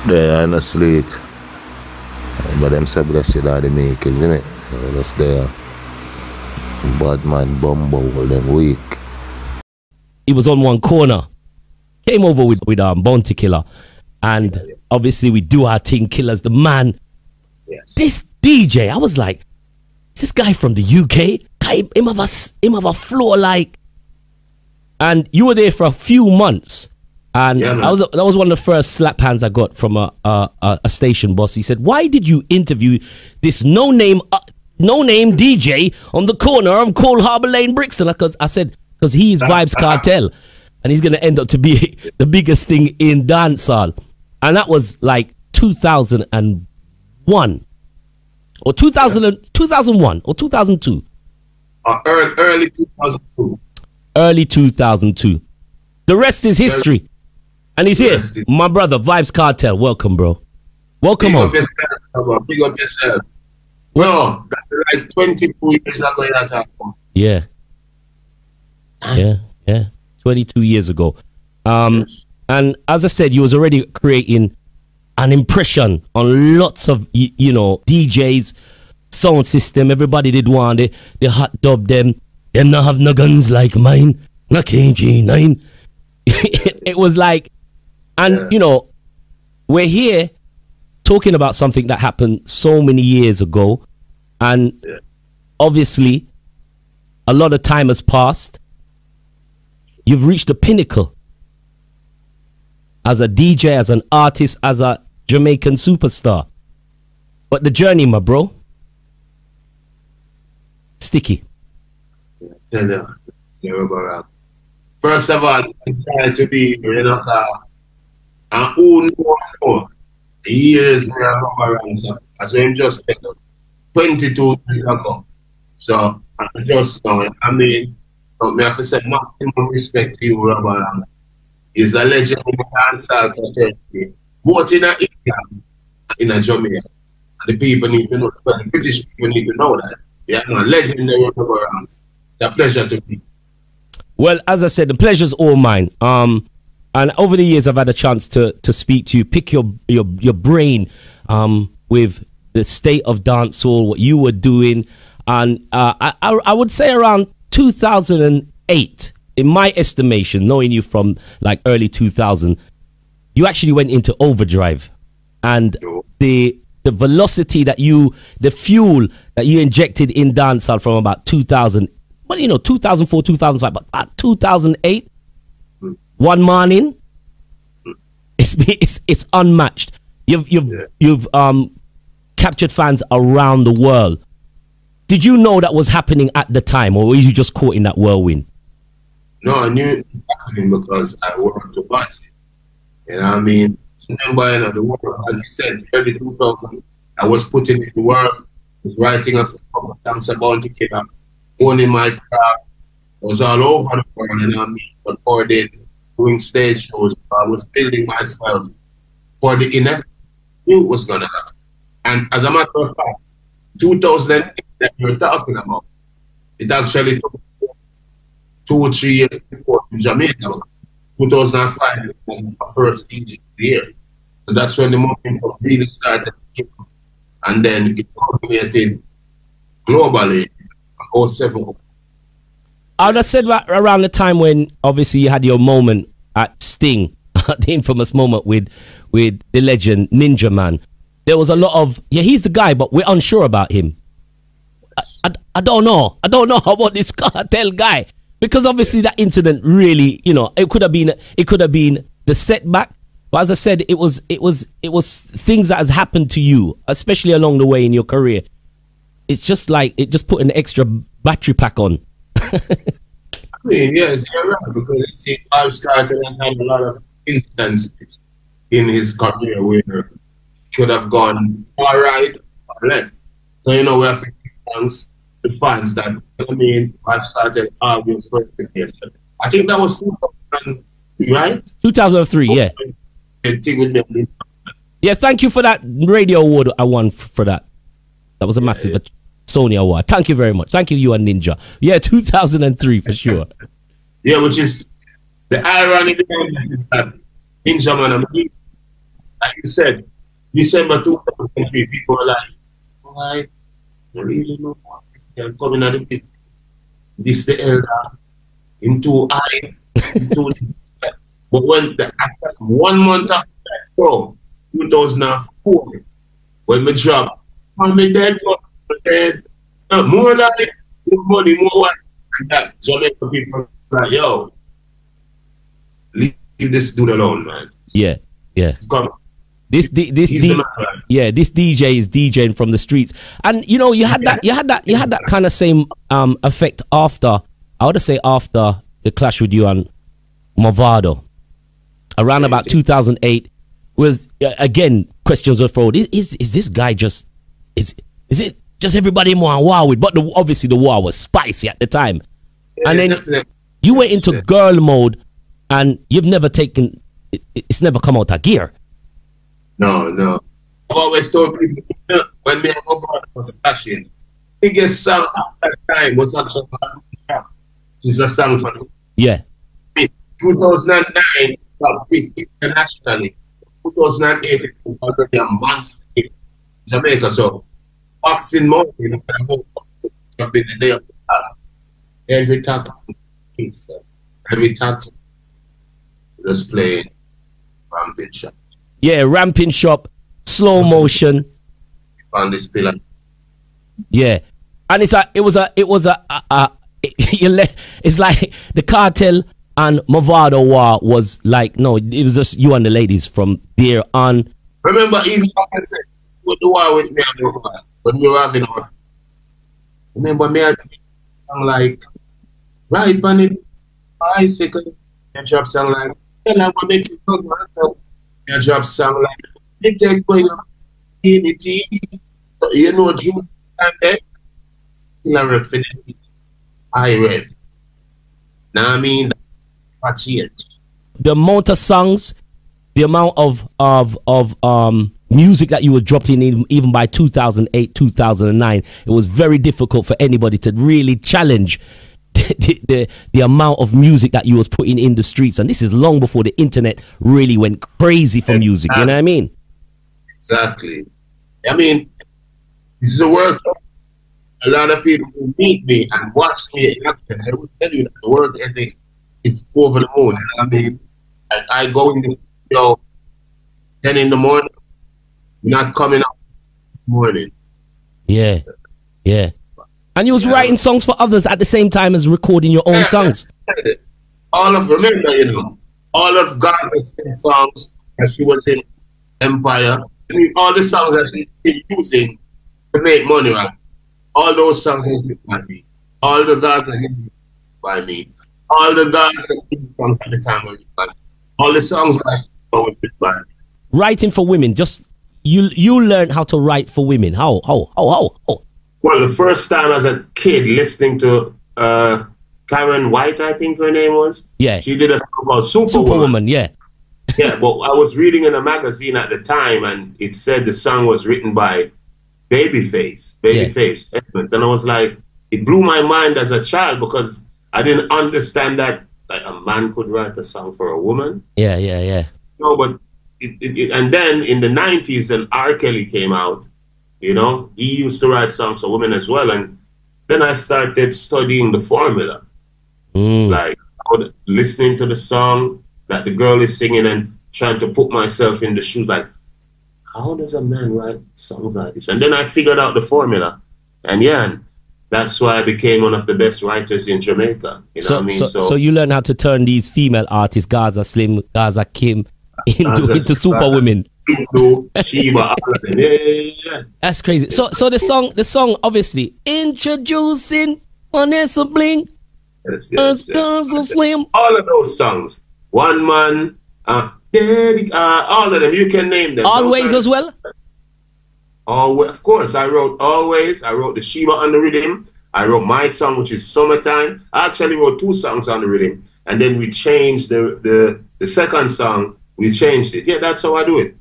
there honestly it. But them say blessed are the make it, isn't it? So just there. Bad man bumble them weak. He was on one corner. Came over with Bounty Killer. And obviously we do our thing, Killer's the man. Yes. This DJ, I was like, this guy from the UK, him have a floor like. And you were there for a few months. And that was one of the first slap hands I got from a station boss. He said, why did you interview this no-name DJ on the corner of Cold Harbour Lane, Brixton? I said, because he is Vybz Kartel. And he's going to end up to be the biggest thing in dancehall. And that was like 2001. Or 2001 or 2002. Early 2002. Early 2002. The rest is history. And he's here. My brother, Vybz Kartel. Welcome, bro. Welcome home. Big up yourself. Well, that's like 22 years ago. Yeah. Yeah. 22 years ago. Yes. And as I said, you was already creating an impression on lots of, you know, DJs, sound system. Everybody did want it. They hot dub them. Them not have no guns like mine. No KG9. It was like, and you know, we're here talking about something that happened so many years ago. And obviously, a lot of time has passed. You've reached the pinnacle as a DJ, as an artist, as a Jamaican superstar. But the journey, my bro, sticky. First of all, I'm trying to be, you know, and who know years Robbo Ranx, as I'm just 22 years ago. So I just know, I mean, I have to say maximum respect to you, Robbo Ranx. He's a legend in the dancehall community, both in England and in Jamaica. And the people need to know, but the British people need to know that. Yeah, no, legendary Robbo Ranx. It's a pleasure to be. Well, as I said, the pleasure's all mine. And over the years, I've had a chance to speak to you, pick your brain with the state of dancehall, what you were doing. And I would say around 2008, in my estimation, knowing you from like early 2000, you actually went into overdrive. And the velocity that the fuel that you injected in dancehall from about 2000, well, you know, 2004, 2005, but about 2008, one morning, it's unmatched. You've captured fans around the world. Did you know that was happening at the time, or were you just caught in that whirlwind? No, I knew it was happening because I worked to watch it. You know what I mean? Remember, you know, the world, as you said, early 2000, I was putting in the work, was writing a songs about the kid, owning my craft. I was all over the world, you know what I mean? Recording, doing stage shows. I was building myself for the inevitable. Knew it was going to happen. And as a matter of fact, 2008 that you're talking about, it actually took 2 or 3 years before in Jamaica. 2005 was my first DJ year. So that's when the momentum really started. And then it culminated globally, 2007. I would have said around the time when obviously you had your moment at Sting, the infamous moment with the legend Ninja Man. There was a lot of, yeah, he's the guy, but we're unsure about him. I don't know. I don't know about this Kartel guy, because obviously that incident really, you know, it could have been the setback. But as I said, it was things that has happened to you, especially along the way in your career. It's just like it just put an extra battery pack on. I mean, yes, you're right, because you see, Vybz Kartel had a lot of instances in his career where he could have gone far right or left. So, you know, we have to thanks the fans that, I mean, Vybz Kartel always first again. I think that was 2003, right? 2003, yeah. Yeah, thank you for that radio award I won for that. That was a massive Sony award. Thank you very much. Thank you, you and Ninja. Yeah, 2003 for sure. Yeah, which is the irony is that Ninja Man, like you said, December 2003, people were like, why? I really know what they're coming at the business. This the elder, into I, into this. But when the 1 month after that, so 2004, when me drop, I'm dead, more life, more money, more wife, and that Jamaican people like, yo, leave this dude alone, man. Yeah, yeah. It's coming. This DJ is DJing from the streets, and you know you had that kind of same effect after, I would say, after the clash with you and Movado around about 2008. Was again questions were thrown. Is this guy just is it just everybody more wow with? But obviously the war was spicy at the time, and then you went into girl mode, and you've never taken it's never come out of gear. No. I've always told people when me and Movado was clashing, biggest song at that time was actually it's a song for me. Yeah. 2009 got big internationally. 2008 it was already a monster in Jamaica. So boxing morning, the day of the every tax just playing Ramping Shop. Yeah, Ramping Shop, slow motion. On this pillar. Yeah. And it's like the Cartel and Movado war was like, no, it was just you and the ladies from there on. Remember, even like I said, with the war with me and Movado, when we were having our, remember me and song like, right on it, bicycle, and drop song like, and I'm gonna make you talk myself, and drop song like, you take for your unity, you know, June, and then, still a ref for the I rev. Now I mean, the amount of songs, the amount of music that you were dropping in, even by 2008, 2009, it was very difficult for anybody to really challenge the amount of music that you was putting in the streets. And this is long before the internet really went crazy for music. You know what I mean? Exactly. I mean, this is a work. A lot of people who meet me and watch me in action, I will tell you that the work ethic is over the moon. I mean, I go in the studio 10 in the morning, not coming up in the morning. Yeah, yeah. And you was writing songs for others at the same time as recording your own songs. Remember, you know, all of Gaza's songs, as she was in Empire, I mean, all the songs that she's been using to make money, right? All those songs are written by me. All the Gaza are written by me. All the Gaza songs at the time were written by me. All the songs were written by me. Writing for women, just you learned how to write for women. How? Well, the first time as a kid listening to Karen White, I think her name was. Yeah. She did a song called Superwoman, yeah. Yeah, but I was reading in a magazine at the time, and it said the song was written by Babyface Edmonds. And I was like, it blew my mind as a child because I didn't understand that like a man could write a song for a woman. Yeah. No, but and then in the 90s, when R. Kelly came out, you know, he used to write songs for women as well. And then I started studying the formula. Like, listening to the song that the girl is singing and trying to put myself in the shoes, like, how does a man write songs like this? And then I figured out the formula. And yeah, that's why I became one of the best writers in Jamaica. You know what I mean? So you learn how to turn these female artists, Gaza Slim, Gaza Kim, into superwomen. Sheba, all of them. Yeah. That's crazy. So the song obviously introducing Vanessa Bling. Yes. Slim. All of those songs. One Man, all of them. You can name them. Always as well? Always, of course. I wrote Always. I wrote the Sheba on the rhythm. I wrote my song, which is Summertime. I actually wrote 2 songs on the rhythm. And then we changed the second song. We changed it. Yeah, that's how I do it.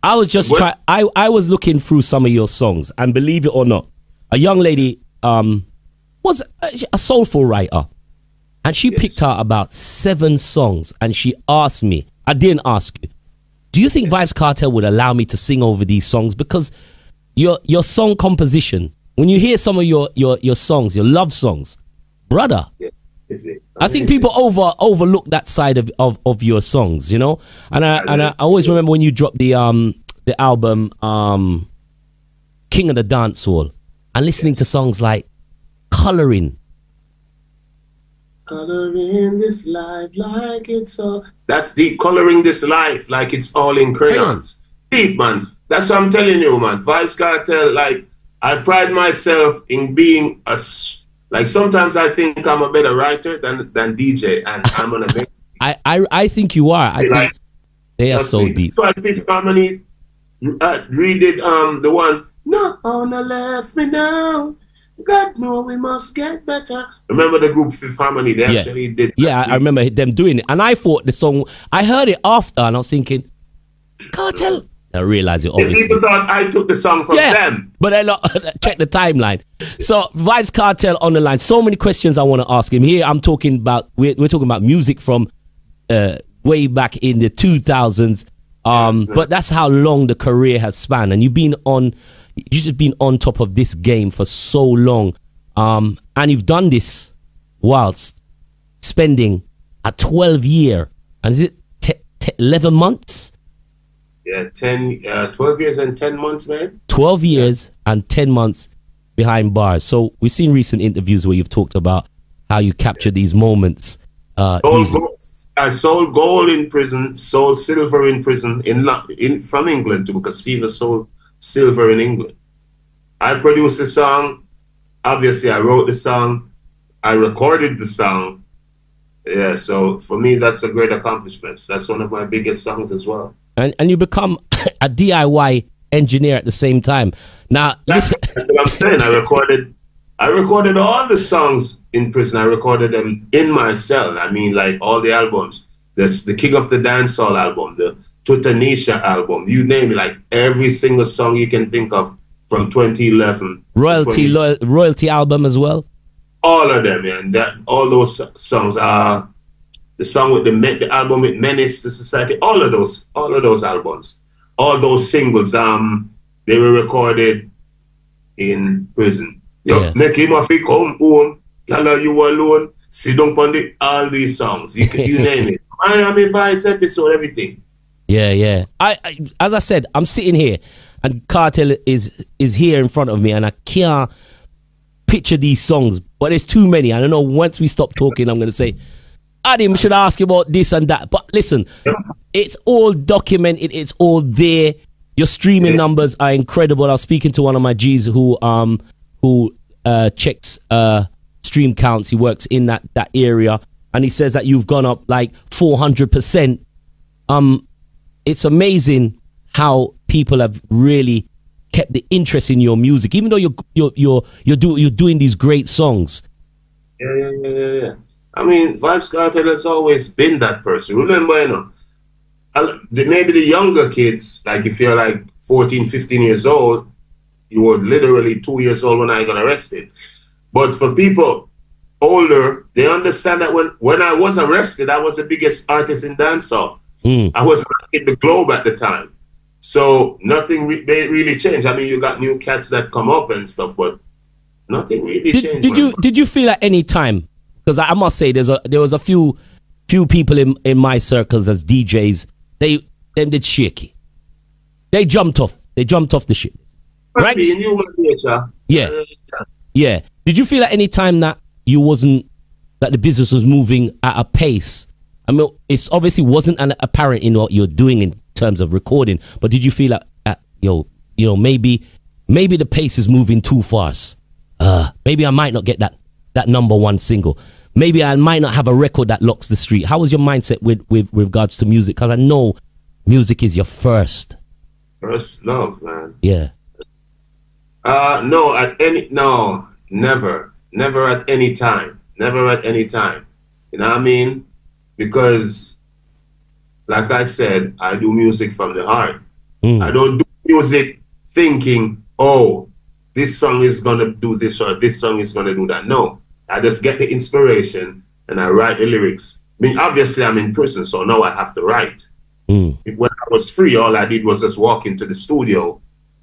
I was just I was looking through some of your songs, and believe it or not, a young lady was a soulful writer, and she picked out about 7 songs, and she asked me, I didn't ask you, Do you think Vybz Kartel would allow me to sing over these songs? Because your song composition, when you hear some of your songs, your love songs, brother, Yeah. Is it? I think people overlook that side of your songs, you know. And I always remember when you dropped the album King of the Dancehall, and listening to songs like Coloring. Coloring this life like it's all. That's deep. Coloring this life like it's all in crayons. Deep, man. That's what I'm telling you, man. Vybz Kartel, like, I pride myself in being like, sometimes I think I'm a better writer than DJ, and I'm gonna make. I think you are. I think they are so deep. So I think Harmony redid the one. No, no left me now. God know we must get better. Remember the group Fifth Harmony? They actually did. Yeah, I remember them doing it, and I thought the song. I heard it after, and I was thinking, Kartel. I realized it obviously. People thought I took the song from them. But then check the timeline. So Vybz Kartel on the line. So many questions I want to ask him. Here I'm talking about, we're talking about music from way back in the 2000s. But that's how long the career has spanned. And you've just been on top of this game for so long. And you've done this whilst spending a 12-year, and is it 11 months? Yeah, 12 years and 10 months, man. 12 years and 10 months behind bars. So we've seen recent interviews where you've talked about how you capture these moments. I sold gold in prison, sold silver in prison from England too, because Fever sold silver in England. I produced the song. Obviously, I wrote the song. I recorded the song. Yeah, so for me, that's a great accomplishment. That's one of my biggest songs as well. And you become a DIY engineer at the same time. Now, that's what I'm saying. I recorded all the songs in prison. I recorded them in my cell. I mean, like all the albums. There's the King of the Dancehall album, the Tutanisha album, you name it, like every single song you can think of from 2011. Royalty album as well? All of them, man. All those songs are. The song with the album with Menace to Society, all of those albums, all those singles, they were recorded in prison. Yo, make him a fi come home, tell you alone, sit down on all these songs, you name it. Miami Vice episode, everything. Yeah. I as I said, I'm sitting here, and Kartel is here in front of me, and I can't picture these songs, but there's too many. I don't know. Once we stop talking, I'm going to say, Adam should ask you about this and that. But listen, it's all documented. It's all there. Your streaming numbers are incredible. I was speaking to one of my G's who checks stream counts. He works in that area, and he says that you've gone up like 400%. It's amazing how people have really kept the interest in your music, even though you're doing these great songs. Yeah. I mean, Vybz Kartel has always been that person. Remember, maybe the younger kids, like if you're like 14, 15 years old, you were literally 2 years old when I got arrested. But for people older, they understand that when I was arrested, I was the biggest artist in dancehall. I was in the globe at the time. So nothing really changed. I mean, you got new cats that come up and stuff, but nothing really changed. Did you feel at any time? Because I must say, there was a few people in my circles as DJs. Them did shaky. They jumped off the ship. Right? Yeah. Did you feel at any time that that the business was moving at a pace? I mean, it's obviously wasn't apparent in what you're doing in terms of recording, but did you feel that maybe the pace is moving too fast? Maybe I might not get that #1 single. Maybe I might not have a record that locks the street. How was your mindset with regards to music? Because I know music is your first love, man. Yeah. Never at any time. Never at any time. You know what I mean? Because, like I said, I do music from the heart. I don't do music thinking, oh, this song is gonna do this or this song is gonna do that. No. I just get the inspiration and I write the lyrics. I mean, obviously I'm in prison, so now I have to write. When I was free. All I did was just walk into the studio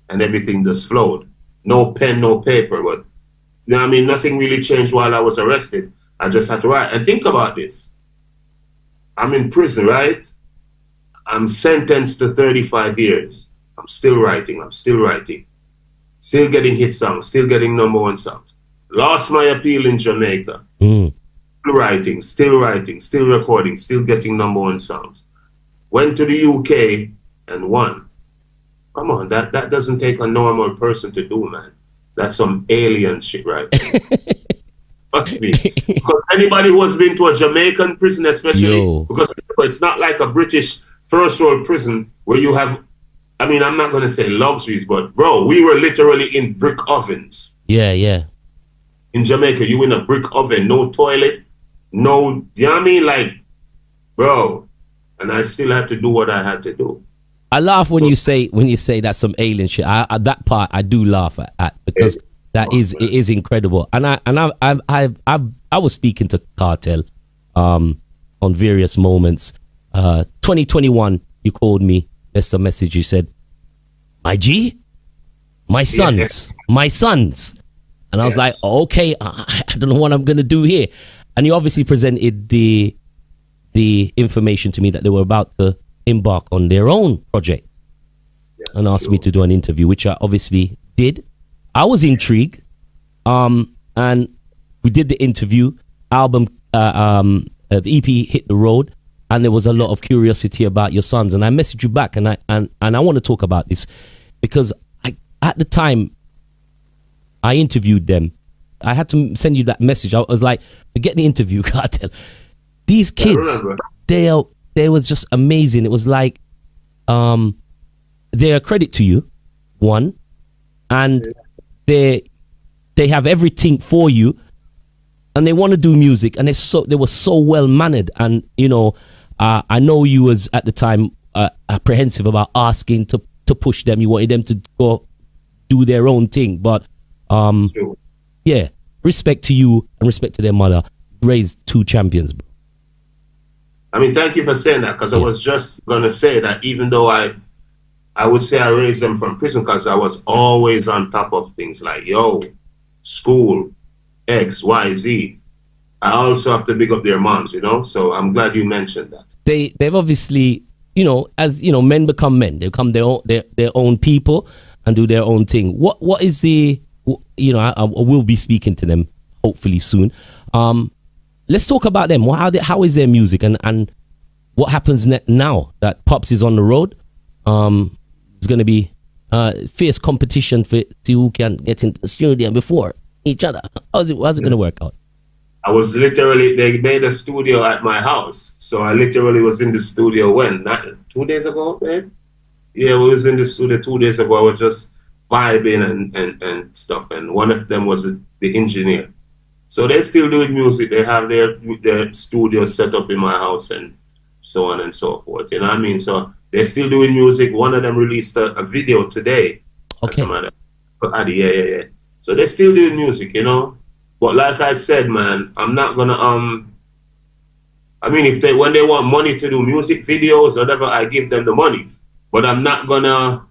and everything just flowed. No pen, no paper. But, you know what I mean? Nothing really changed while I was arrested. I just had to write. And think about this. I'm in prison, right? I'm sentenced to 35 years. I'm still writing. I'm still writing. Still getting hit songs. Still getting #1 songs. Lost my appeal in Jamaica. Still writing, still recording, still getting #1 songs. Went to the UK and won. Come on, that doesn't take a normal person to do, man. That's some alien shit, right? Trust me. Because anybody who has been to a Jamaican prison, especially, because it's not like a British first world prison where you have, I mean, I'm not going to say luxuries, but bro, we were literally in brick ovens. Yeah, yeah. In Jamaica, you in a brick oven, no toilet, no, you know what I mean? Like, bro, and I still had to do what I had to do. I laugh when you say that's some alien shit. That part I do laugh at because it is incredible. And I was speaking to Kartel on various moments. 2021, you called me. There's a message. You said, "My G, my sons, my sons." And I was like, okay, I don't know what I'm gonna do here. And you obviously presented the information to me that they were about to embark on their own project and asked me to do an interview, which I obviously did. I was intrigued, and we did the interview. The EP hit the road, and there was a lot of curiosity about your sons. And I messaged you back, and I want to talk about this because at the time I interviewed them. I had to send you that message. I was like, forget the interview, Kartel. These kids, they was just amazing. It was like, they're a credit to you, one, and they have everything for you, and they want to do music, and they were so well mannered. And you know, I know you was at the time apprehensive about asking to push them. You wanted them to go do their own thing, but yeah, respect to you and respect to their mother. Raised two champions, bro. I mean, thank you for saying that, because I was just gonna say that even though I would say I raised them from prison, because I was always on top of things like, yo, school, X, Y, Z. I also have to big up their moms, you know? So I'm glad you mentioned that. They've obviously, you know, as you know, men become men. They become their own people and do their own thing. What is the, you know, I will be speaking to them hopefully soon. Let's talk about them. How is their music, and what happens now that Pops is on the road? It's going to be fierce competition for see who can get into the studio before each other. How's it going to work out? I was literally, they made a studio at my house. So I literally was in the studio when? 2 days ago, babe? Yeah, we was in the studio 2 days ago. I was just vibing and stuff. And one of them was the engineer. So they're still doing music. They have their studio set up in my house and so on and so forth. You know what I mean? So they're still doing music. One of them released a video today. Okay. Yeah. So they're still doing music, you know? But like I said, man, I'm not gonna I mean, when they want money to do music videos or whatever, I give them the money. But I'm not gonna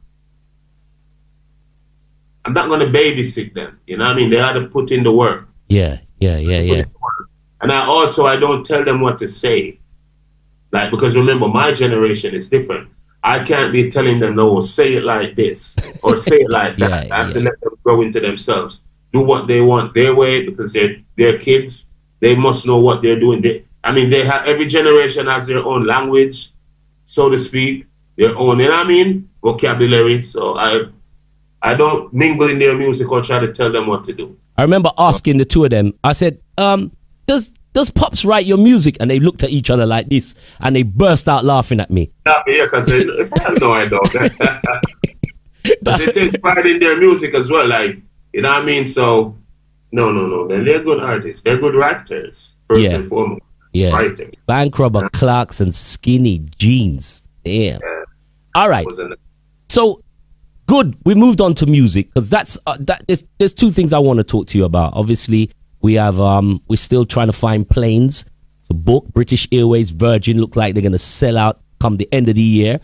babysit them. You know what I mean? They had to put in the work. Yeah. And I don't tell them what to say. Like, because remember, my generation is different. I can't be telling them, no, say it like this or say it like that. I have to let them grow into themselves. Do what they want their way, because they're kids. They must know what they're doing. Every generation has their own language, so to speak, their own, you know what I mean, vocabulary. So I don't mingle in their music or try to tell them what to do. I remember asking the two of them, I said, does Pops write your music? And they looked at each other like this, and they burst out laughing at me. Yeah, because no, I don't. But they take pride in their music as well, like, you know what I mean? So, no. They're good artists. They're good writers, first and foremost. Yeah. Writers. Bank robber, Clarks, and skinny jeans. Damn. Yeah. All right. So, good. We moved on to music, because there's two things I want to talk to you about. Obviously, we're still trying to find planes to book. British Airways, Virgin look like they're going to sell out come the end of the year.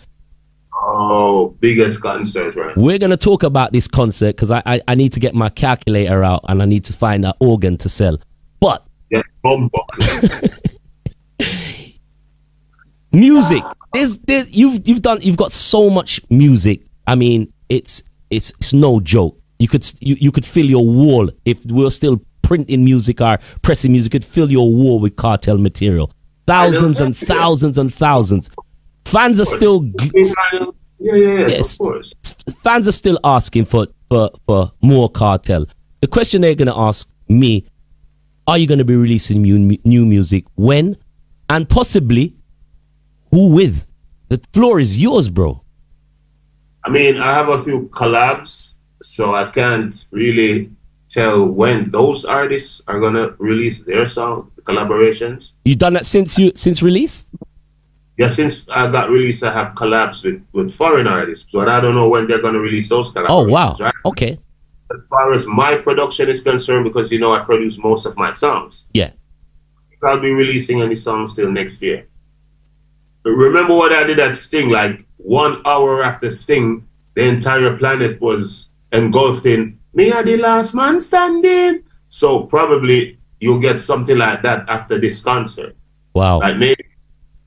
Oh, biggest concert, right? We're going to talk about this concert because I need to get my calculator out and I need to find an organ to sell. But yeah, music, you've got so much music. I mean, it's no joke. You could fill your wall if we were still printing music or pressing music. You could fill your wall with Kartel material. Thousands and thousands and thousands. Fans are still yes, of course. Fans are still asking for more Kartel. The question they're gonna ask me: are you gonna be releasing new music? When? And possibly who with? The floor is yours, bro. I mean, I have a few collabs, so I can't really tell when those artists are gonna release their song, the collaborations. You done that since release? Yeah, since I got released, I have collabs with foreign artists, but I don't know when they're gonna release those collaborations. Oh wow! Right? Okay. As far as my production is concerned, because I produce most of my songs. Yeah. I'll be releasing any songs till next year. But remember what I did at Sting? Like 1 hour after Sting, the entire planet was engulfed in "Me are the last man standing." So probably you'll get something like that after this concert. Wow. Like maybe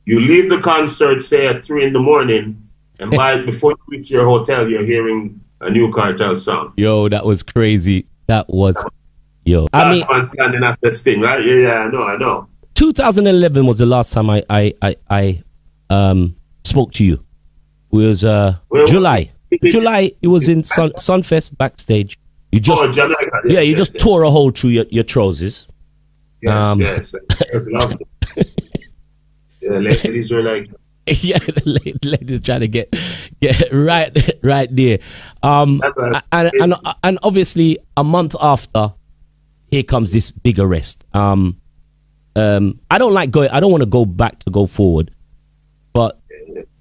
you leave the concert, say at 3 in the morning, and before you reach your hotel, you're hearing a new Kartel song. Yo, that was crazy. That was, yo. I mean, man standing after Sting, right? Yeah, I know. 2011 was the last time I spoke to you. It was July. July. It was in Sunfest backstage. You just Jamaica. Yes, you just tore a hole through your trousers. Yes. That's lovely. Yeah, ladies were like. Yeah, the ladies trying to get right there. And obviously a month after, here comes this big arrest. I don't want to go back to go forward, but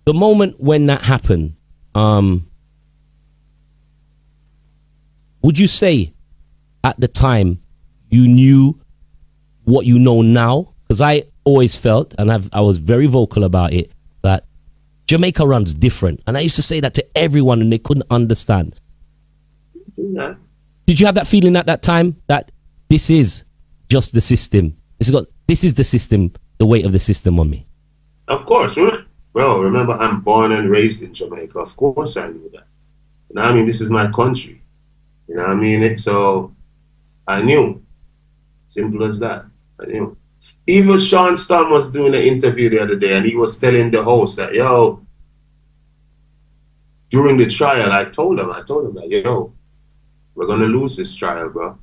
the moment when that happened, would you say at the time you knew what you know now? Because I always felt, and I was very vocal about it, that Jamaica runs different. And I used to say that to everyone and they couldn't understand. Yeah. Did you have that feeling at that time that this is just the system? This is the system, the weight of the system on me? Of course. Well, remember, I'm born and raised in Jamaica. Of course I knew that. You know what I mean? This is my country. You know what I mean? So I knew. Simple as that. I knew. Even Sean Stan was doing an interview the other day and he was telling the host that, yo, during the trial, I told him that, yo, we're going to lose this trial, bro.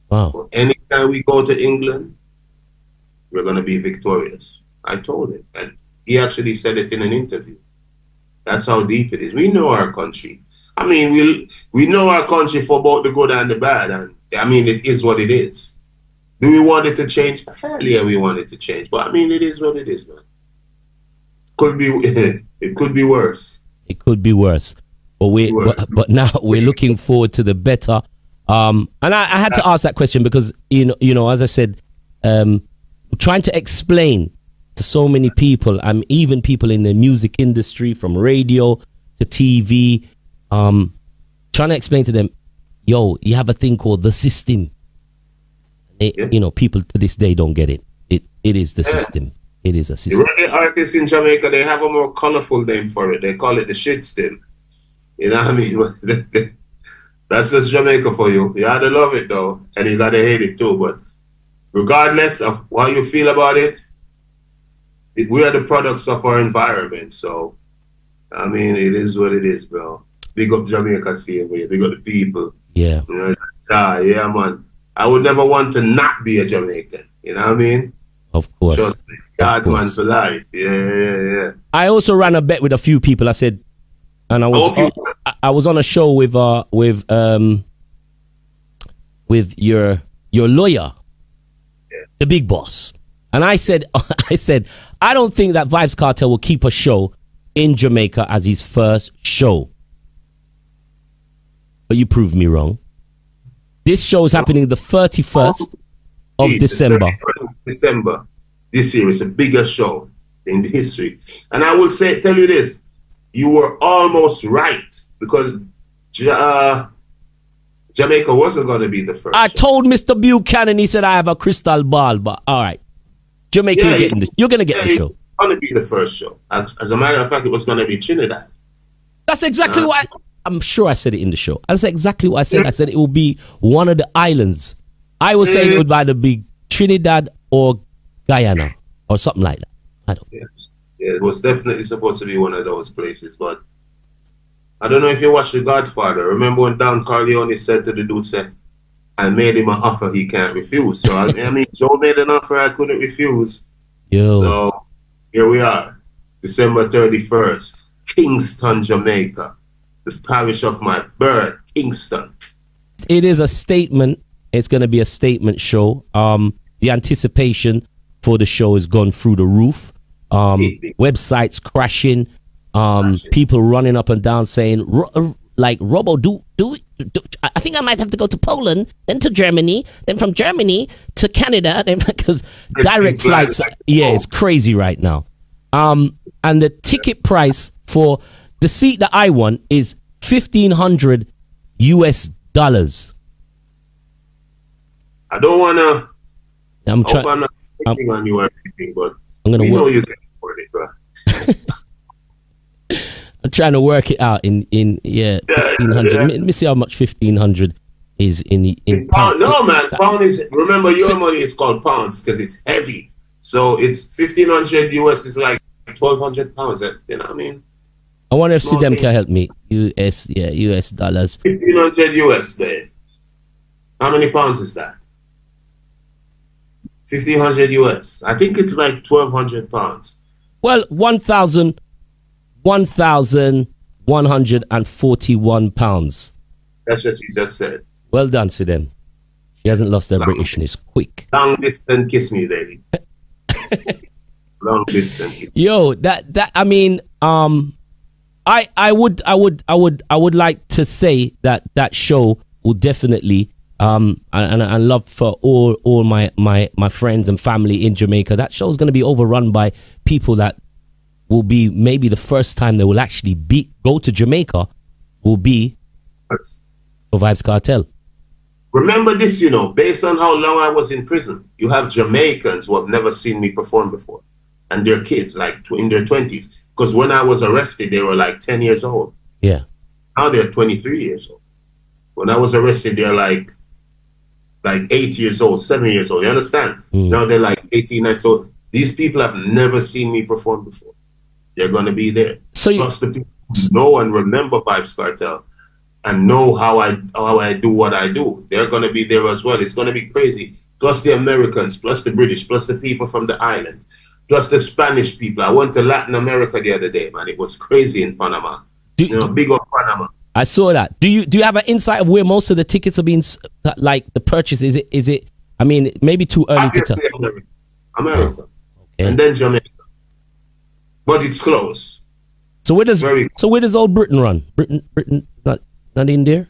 Wow. But anytime we go to England, we're going to be victorious. I told him. And he actually said it in an interview. That's how deep it is. We know our country. I mean, we know our country for both the good and the bad. And I mean, it is what it is. Do we want it to change? Hell yeah, we want it to change. But I mean, it is what it is, man. It could be worse. It could be worse. But now we're looking forward to the better. And I had to ask that question because, you know, as I said, trying to explain to so many people, even people in the music industry, from radio to TV, trying to explain to them, yo, you have a thing called the system. You know, people to this day don't get it. It is the system. It is a system. The reggae artists in Jamaica, they have a more colorful name for it. They call it the shit stem. You know what I mean? That's just Jamaica for you. You gotta love it though, and you gotta hate it too. But regardless of how you feel about it, we are the products of our environment. So, I mean, it is what it is, bro. Big up Jamaica, same way. Big up the people. Yeah. You know, yeah, man. I would never want to not be a Jamaican. You know what I mean? Of course. Just God man for life. Yeah. I also ran a bet with a few people. I said, and I was on a show with your lawyer, the big boss, and I said I don't think that Vybz Kartel will keep a show in Jamaica as his first show. But you proved me wrong. This show is happening the 31st of December. December this year is the biggest show in the history. And I will tell you this, you were almost right because Jamaica wasn't going to be the first. I told Mr. Buchanan, he said I have a crystal ball, but all right. Jamaica, Yeah, you're going to get the show. It was going to be the first show. As a matter of fact, it was going to be Trinidad. That's exactly what I'm sure I said it in the show. That's exactly what I said. I said it will be one of the islands. I was saying it would either be Trinidad or Guyana or something like that. I don't know. Yeah, it was definitely supposed to be one of those places, but I don't know if you watched The Godfather. Remember when Don Corleone said to the dude, said, I made him an offer he can't refuse. So, I mean, Joe made an offer I couldn't refuse. Yo. So, here we are, December 31st, Kingston, Jamaica, the parish of my birth, Kingston. It is a statement. It's going to be a statement show. The anticipation for the show has gone through the roof. Websites crashing. People running up and down saying, like, Robbo, do I think I might have to go to Poland, then to Germany, then from Germany to Canada, then because direct flights, it's crazy right now. And the ticket price for the seat that I want is $1,500 US. I don't wanna. I'm trying. I'm not speaking on you or anything, but I'm gonna know you can afford it, bro. I'm trying to work it out in 1,500. Let me see how much 1,500 is in pound. No, man, pound is. Remember, your money is called pounds because it's heavy. So it's 1,500 US is like 1,200 pounds. You know what I mean? I wonder if them can help me. US dollars. 1,500 US, man. How many pounds is that? 1,500 US. I think it's like 1,200 pounds. Well, 1,141 pounds. That's what you just said. Well done to them. She hasn't lost her Britishness. Quick. Long distance kiss me, baby. Long distance. Yo, that I mean, I would like to say that show will definitely and love for all my friends and family in Jamaica. That show is going to be overrun by people that will be maybe the first time they will actually go to Jamaica will be for Vybz Kartel. Remember this, you know, based on how long I was in prison, you have Jamaicans who have never seen me perform before. And their kids, like in their 20s. Because when I was arrested, they were like 10 years old. Yeah. Now they're 23 years old. When I was arrested, they're like 8 years old, 7 years old. You understand? Now they're like 18 and so these people have never seen me perform before. They're going to be there. So plus the people who know and remember Vybz Kartel and know how I do what I do. They're going to be there as well. It's going to be crazy. Plus the Americans, plus the British, plus the people from the islands, plus the Spanish people. I went to Latin America the other day, man. It was crazy in Panama. Big up Panama. I saw that. Do you have an insight of where most of the tickets are being, like the purchase? Is it? I mean, maybe too early to tell. America. Okay. And then Jamaica. But it's close. So where does old Britain run? Britain not in there?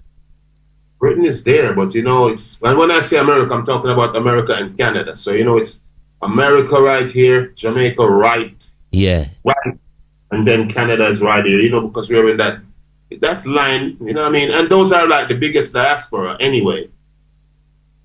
Britain is there, but you know it's. And when I say America, I'm talking about America and Canada. So you know it's America right here, Jamaica right. Yeah. Right. And then Canada is right here. You know because we're in that's line. You know what I mean? And those are like the biggest diaspora anyway.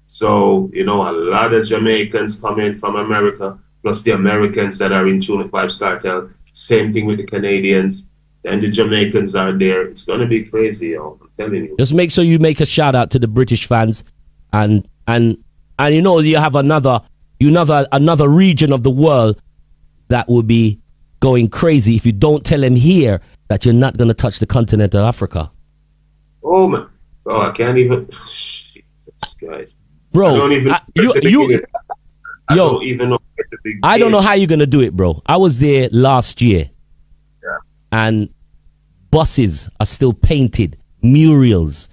So you know a lot of Jamaicans come in from America. Plus the Americans that are in tune with Vybz Kartel. Same thing with the Canadians. And the Jamaicans are there. It's going to be crazy, yo. I'm telling you. Just make sure you make a shout out to the British fans. And you know, you have another region of the world that will be going crazy if you don't tell them here that you're not going to touch the continent of Africa. Oh, man. Oh, I can't even. Jesus, guys. Bro, I don't even I don't know how you're gonna do it, bro. I was there last year, and buses are still painted, murals.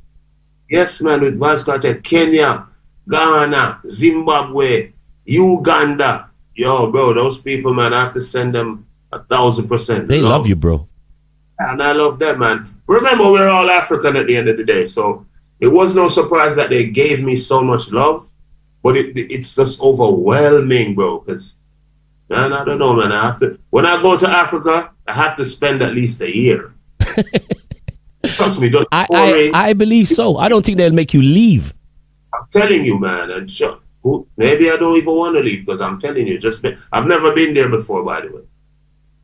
Yes, man. With Vybz Kartel, Kenya, Ghana, Zimbabwe, Uganda. Yo, bro, those people, man, I have to send them 1,000%. They love you, bro. And I love them, man. Remember, we're all African at the end of the day, so it was no surprise that they gave me so much love. But it's just overwhelming, bro. Because, man, I don't know, man. When I go to Africa, I have to spend at least a year. Trust me, just I believe so. I don't think they'll make you leave. I'm telling you, man. And maybe I don't even want to leave because I'm telling you, I've never been there before, by the way.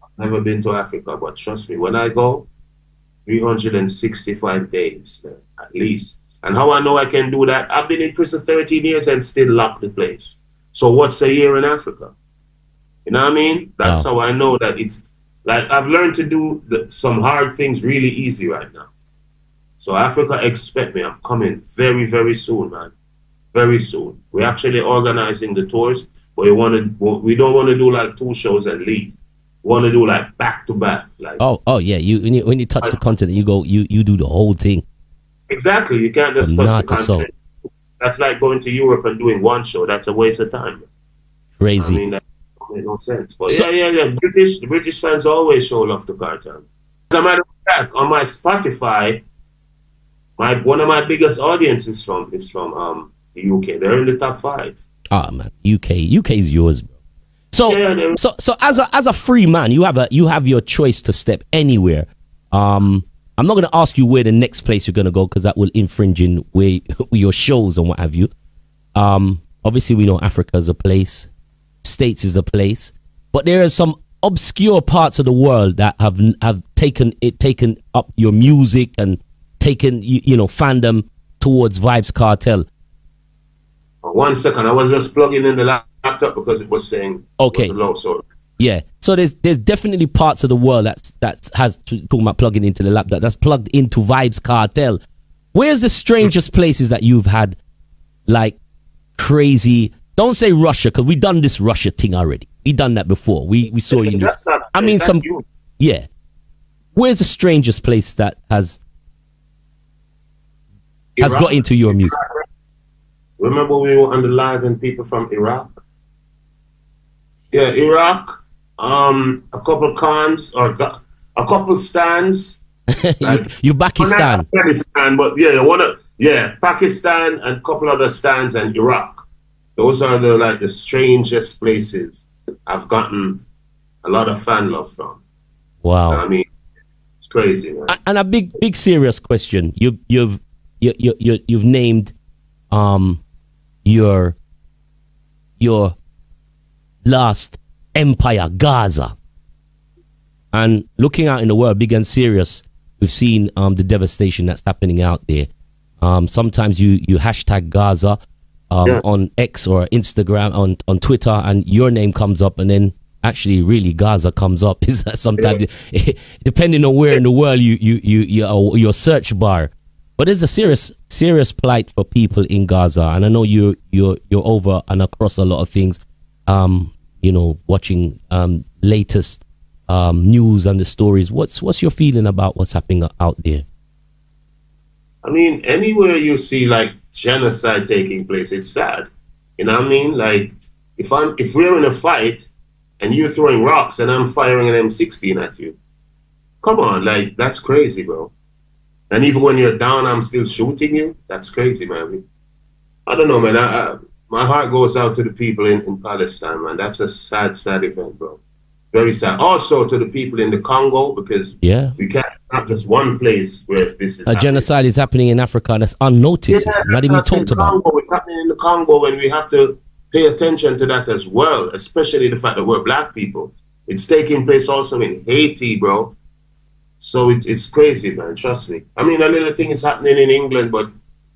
I've never been to Africa, but trust me, when I go, 365 days, man, at least. And how I know I can do that? I've been in prison 13 years and still locked the place. So what's a year in Africa? You know what I mean? That's how I know that it's like I've learned to do some hard things really easy right now. So Africa, expect me. I'm coming very, very soon, man. Very soon. We're actually organizing the tours, but we don't want to do like 2 shows and leave. We want to do like back to back. Like yeah. When you touch the continent, you do the whole thing. Exactly. You can't just touch the continent. That's like going to Europe and doing 1 show. That's a waste of time. Crazy. I mean, that makes no sense. But the British fans always show love to Kartel. As a matter of fact, on my Spotify, one of my biggest audiences is from the UK. They're in the top 5. Ah man, UK is yours, bro. So as a free man, you have your choice to step anywhere. I'm not gonna ask you where the next place you're gonna go because that will infringe in where your shows and what have you. Obviously we know Africa is a place, States is a place, but there are some obscure parts of the world that have taken up your music and taken fandom towards Vybz Kartel. 1 second, I was just plugging in the laptop because it was saying okay. It was low, so yeah. So there's definitely parts of the world that has talking about plugging into the laptop that's plugged into Vybz Kartel. Where's the strangest places that you've had like crazy? Don't say Russia because we done this Russia thing already. We done that before. We saw you. Yeah. Where's the strangest place that has got into your music? Remember we were on the live and people from Iraq? Yeah, Iraq. A couple cons or a couple stands. you Pakistan. Pakistan, but Pakistan and a couple other stands and Iraq. Those are the strangest places I've gotten a lot of fan love from. Wow. I mean, it's crazy, man. And a big serious question. You've named your last empire, Gaza. And looking out in the world, big and serious, we've seen the devastation that's happening out there. Sometimes you hashtag Gaza on X or Instagram, on Twitter, and your name comes up, and then actually really Gaza comes up. Is that sometimes depending on where in the world your search bar. But there's a serious plight for people in Gaza, and I know you're over and across a lot of things. Watching latest news and the stories. What's your feeling about what's happening out there? I mean, anywhere you see like genocide taking place, it's sad. You know what I mean? Like if we're in a fight and you're throwing rocks and I'm firing an M16 at you, come on, like that's crazy, bro. And even when you're down, I'm still shooting you. That's crazy, man. I don't know, man. My heart goes out to the people in Palestine, man. That's a sad event, bro. Very sad. Also to the people in the Congo, because we can't. It's not just one place where this is happening. Genocide is happening in Africa and that's unnoticed. Yeah, not even talked about. It's happening in the Congo, and we have to pay attention to that as well, especially the fact that we're black people. It's taking place also in Haiti, bro. So it's crazy, man. Trust me. I mean, a little thing is happening in England, but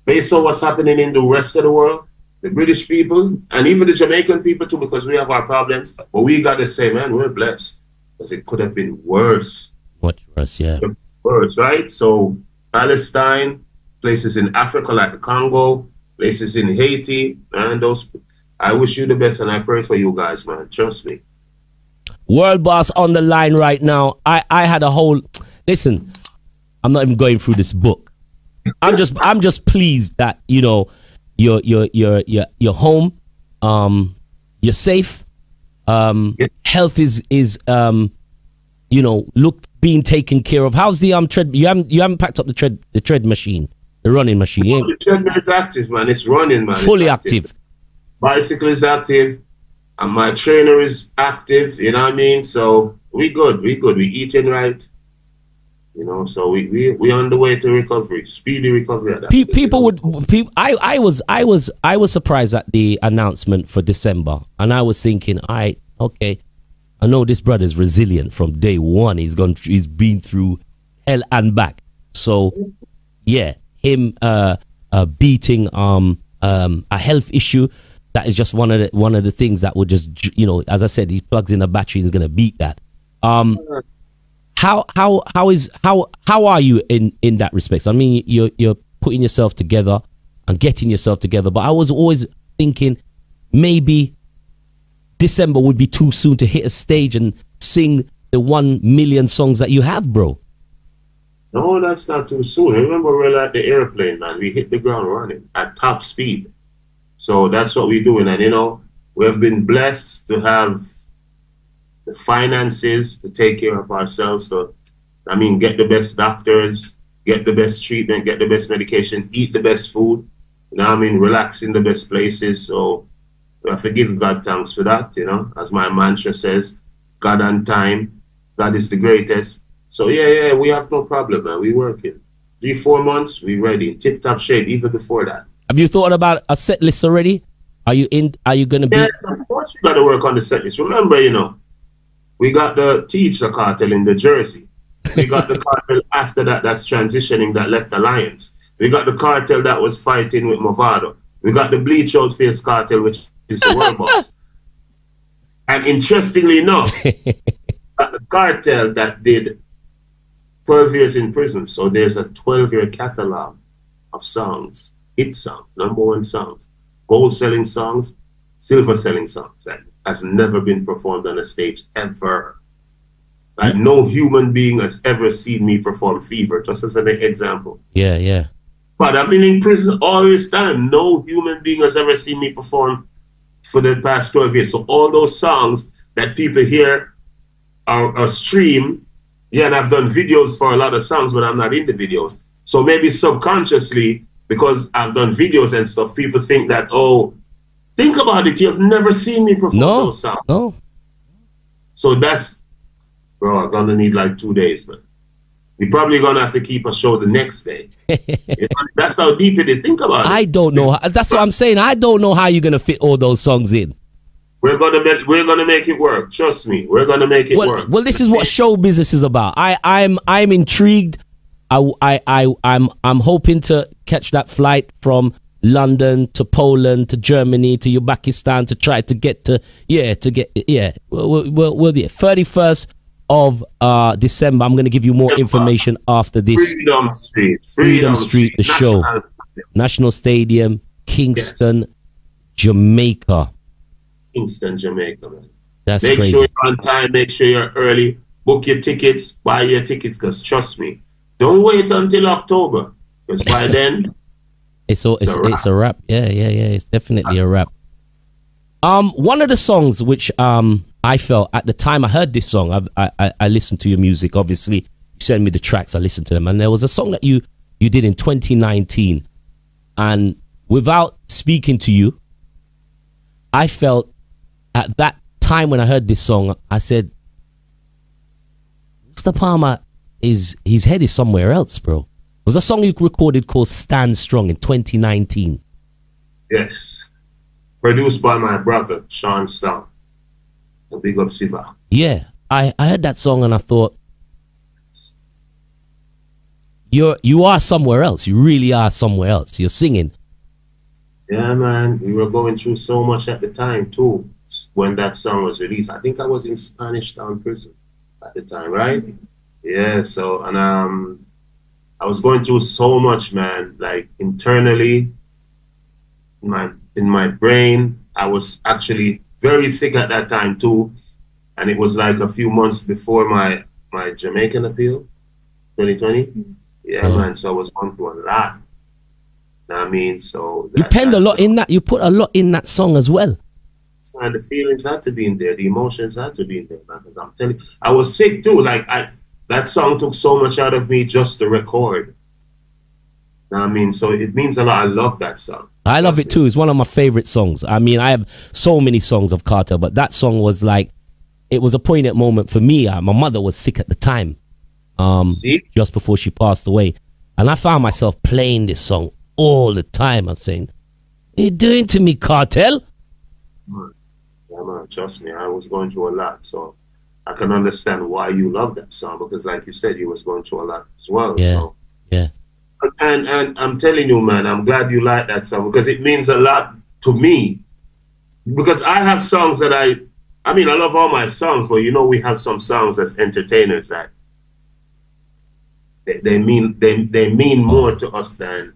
based on what's happening in the rest of the world, the British people, and even the Jamaican people too, because we have our problems, but we got to say, man, we're blessed. Because it could have been worse. Much worse, yeah. Worse, right? So Palestine, places in Africa like the Congo, places in Haiti, man, I wish you the best and I pray for you guys, man. Trust me. World Boss on the line right now. I had a whole... Listen, I'm not even going through this book. I'm just pleased that, you're home, you're safe, health is being taken care of. How's the tread? You haven't packed up the tread machine, the running machine. Oh, the treadmill is active, man. It's running, man. Fully active. Bicycle is active, and my trainer is active. You know what I mean? So We good. We eating right. You know, so we on the way to recovery, speedy recovery. At that I was surprised at the announcement for December, and I was thinking, okay, I know this brother's resilient from day one. He's been through hell and back. So yeah, him beating a health issue, that is just one of the things that would just, you know, as I said, he plugs in a battery, he's gonna beat that. How are you in that respect? I mean, you're putting yourself together and getting yourself together, but I was always thinking maybe December would be too soon to hit a stage and sing the 1 million songs that you have, bro. No, that's not too soon. Remember, we're like the airplane, man. We hit the ground running at top speed. So that's what we're doing. And, you know, we have been blessed to have the finances to take care of ourselves. So, I mean, get the best doctors, get the best treatment, get the best medication, eat the best food. You know what I mean? Relax in the best places. So we have to give God thanks for that, you know. As my mantra says, God on time. God is the greatest. So yeah, we have no problem, man. We working. 3-4 months, we ready. Tip-top shape, even before that. Have you thought about a set list already? Are you gonna be? Yes, of course we gotta work on the set list. Remember, you know, we got the Teacher Cartel in the Jersey. We got the cartel after that that's transitioning, that left Alliance. We got the cartel that was fighting with Movado. We got the Bleach Out Face cartel, which is the world boss. And interestingly enough, the cartel that did 12 years in prison. So there's a 12-year catalog of songs, hit songs, #1 songs, gold-selling songs, silver-selling songs that has never been performed on a stage ever. Like no human being has ever seen me perform Fever, just as an example. Yeah. But I've been in prison all this time. No human being has ever seen me perform for the past 12 years. So all those songs that people hear are stream. Yeah, and I've done videos for a lot of songs, but I'm not in the videos. So maybe subconsciously, because I've done videos and stuff, people think that, oh, think about it, you've never seen me perform those songs. No. So that's, bro, I'm gonna need like 2 days, but we're probably gonna have to keep a show the next day. You know, that's how deep it is. Think about it. I don't know. That's what I'm saying. I don't know how you're gonna fit all those songs in. We're gonna make it work. Trust me. We're gonna make it work. Well, this is what show business is about. I'm intrigued. I'm hoping to catch that flight from London to Poland to Germany to Uzbekistan to try to get to Well, 31st of December. I'm gonna give you more information after this. Freedom Street, the show, National Stadium, Kingston, Jamaica. Kingston, Jamaica, man. That's make crazy. Sure you're on time, make sure you're early, book your tickets, buy your tickets, because trust me, don't wait until October, because by then it's a wrap. Yeah, it's definitely a wrap. One of the songs which I felt at the time I heard this song, I listened to your music, obviously you sent me the tracks, I listened to them, and there was a song that you did in 2019, and without speaking to you, I felt at that time when I heard this song, I said, Mr. Palmer, his head is somewhere else, bro. It was a song you recorded called Stand Strong in 2019. Yes. Produced by my brother, Sean Stone. A big up Siva. Yeah. I heard that song and I thought, you are somewhere else. You really are somewhere else. You're singing. Yeah, man. We were going through so much at the time, too, when that song was released. I think I was in Spanish Town prison at the time, right? Yeah, so, and I was going through so much, man. Like, internally, in my brain, I was actually very sick at that time, too. And it was like a few months before my Jamaican appeal, 2020. Yeah, man, so I was going through a lot. I mean, so you penned a lot in that. You put a lot in that song as well. And the feelings had to be in there. The emotions had to be in there, man. Because I'm telling you, I was sick too. Like that song took so much out of me just to record. I mean, so it means a lot. I love that song. I love it too. It's one of my favorite songs. I mean, I have so many songs of Cartel, but that song was like, it was a poignant moment for me. My mother was sick at the time, just before she passed away. And I found myself playing this song all the time. I'm saying, what are you doing to me, Kartel? Yeah, man, trust me, I was going through a lot. So I can understand why you love that song, because like you said, you was going through a lot as well. Yeah, so. yeah. And I'm telling you, man, I'm glad you like that song, because it means a lot to me. Because I have songs that I mean, I love all my songs, but you know, we have some songs as entertainers that they mean more to us than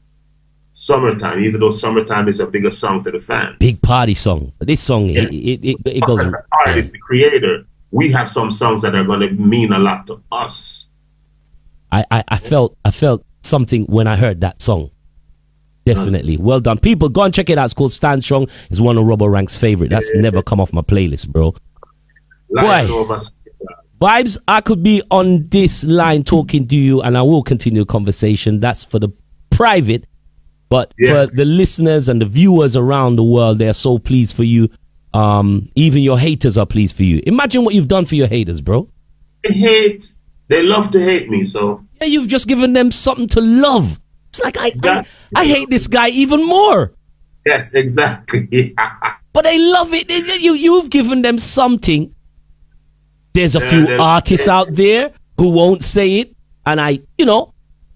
Summertime, even though Summertime is a bigger song to the fans. Big party song. But this song, yeah. it goes. The artist, the creator, we have some songs that are going to mean a lot to us. I felt something when I heard that song. Definitely. Well done. People, go and check it out. It's called Stand Strong. It's one of Robbo Ranx's favorite. That's never come off my playlist, bro. Boy, Vybz, I could be on this line talking to you, and I will continue the conversation. That's for the private. But for the listeners and the viewers around the world, they're so pleased for you. Even your haters are pleased for you. Imagine what you've done for your haters, bro. They love to hate me, so. Yeah, you've just given them something to love. It's like, I hate this guy even more. Yes, exactly. But they love it. You've given them something. There's a few artists out there who won't say it. And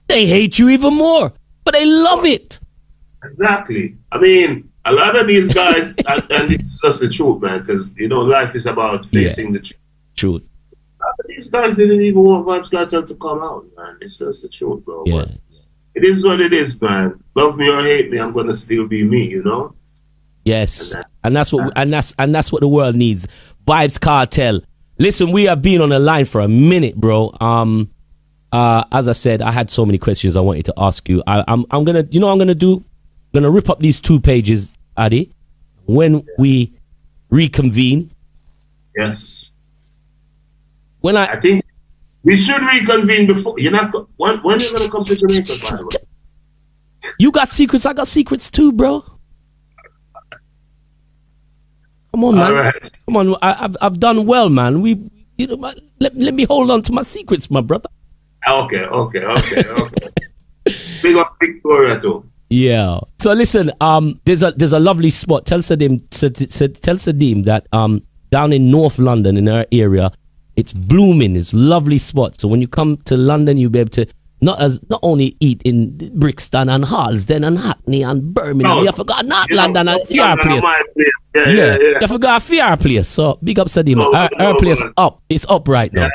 they hate you even more. But they love it. Exactly. I mean, a lot of these guys, and this is just the truth, man, because, life is about facing the truth. A lot of these guys didn't even want Vybz Kartel to come out, man. It's just the truth, bro. Yeah. It is what it is, man. Love me or hate me, I'm gonna still be me, Yes, and that's what the world needs. Vybz Kartel. Listen, we have been on the line for a minute, bro. As I said, I had so many questions I wanted to ask you. I'm gonna, what I'm gonna do? I'm gonna rip up these 2 pages, Addy. When we reconvene. Yes. I think we should reconvene before. You're not. When are you gonna come to Jamaica, by the way? You got secrets. I got secrets too, bro. Come on, man. Right. Come on. I've done well, man. Let me hold on to my secrets, my brother. Okay. Big up Victoria too. Yeah. So listen, there's a lovely spot. Tell Sadim that down in North London in our area, it's blooming. It's a lovely spot. So when you come to London, you'll be able to not only eat in Brixton and Harlesden and Hackney and Birmingham. You forgot North London and Fair Place. Yeah. You forgot Fair Place. So big up Sadim. Our place up. It's up right now.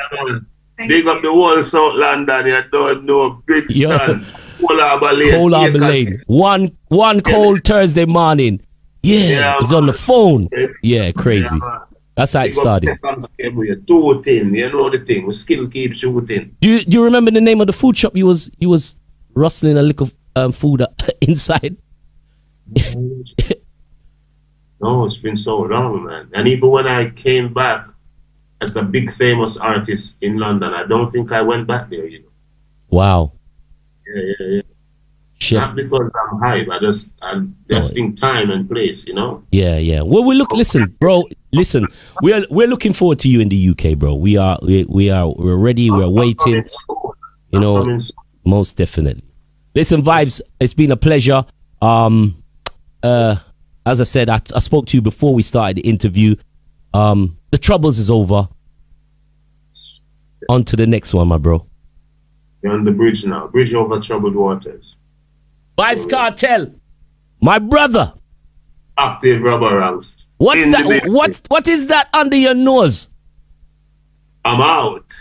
Big up the whole South London. You don't know Brixton. Cold Harbour Lane. One cold Thursday morning. Yeah, it's on the phone. Yeah, crazy. That's how it started. You know the thing. We skill keep shooting. Do you remember the name of the food shop you was rustling a lick of food inside? No, it's been so long, man. And even when I came back as a big famous artist in London, I don't think I went back there, Wow. Yeah. Not because I'm hype. I just think time and place, Yeah. Well, listen, bro. Listen, we're looking forward to you in the UK, bro. We're ready. We're waiting. Most definitely. Listen, Vybz, it's been a pleasure. As I said, I spoke to you before we started the interview. The troubles is over. On to the next one, my bro. You're on the bridge now. Bridge over troubled waters. Vybz Kartel, my brother. Active Robbo Ranx. What's that? What is that under your nose? I'm out.